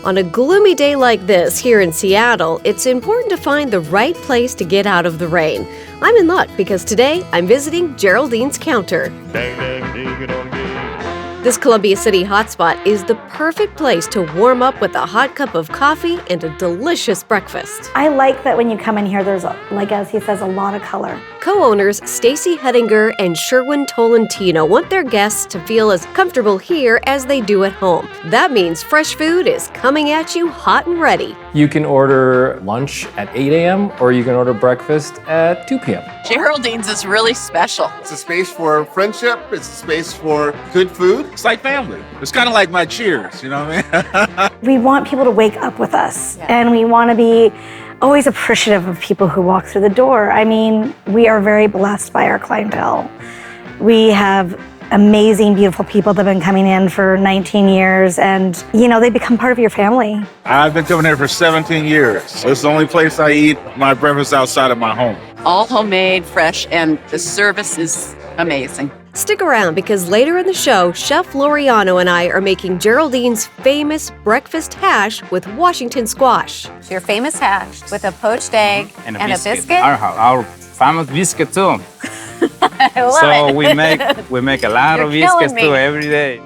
On a gloomy day like this here in Seattle, it's important to find the right place to get out of the rain. I'm in luck because today I'm visiting Geraldine's counter. This Columbia City hotspot is the perfect place to warm up with a hot cup of coffee and a delicious breakfast. I like that when you come in here, there's, like as he says, a lot of color. Co-owners Stacy Hettinger and Sherwin Tolentino want their guests to feel as comfortable here as they do at home. That means fresh food is coming at you hot and ready. You can order lunch at 8 a.m. or you can order breakfast at 2 p.m. Geraldine's is really special. It's a space for friendship. It's a space for good food. It's like family. It's kind of like my Cheers, you know what I mean? We want people to wake up with us, and we want to be always appreciative of people who walk through the door. I mean, we are very blessed by our clientele. We have amazing, beautiful people that have been coming in for 19 years, and, you know, they become part of your family. I've been coming here for 17 years. It's the only place I eat my breakfast outside of my home. All homemade, fresh, and the service is amazing. Stick around because later in the show, Chef Loriano and I are making Geraldine's famous breakfast hash with Washington squash. Your famous hash with a poached egg and a biscuit. Our famous biscuit too. I love So it. we make a lot of biscuits too every day.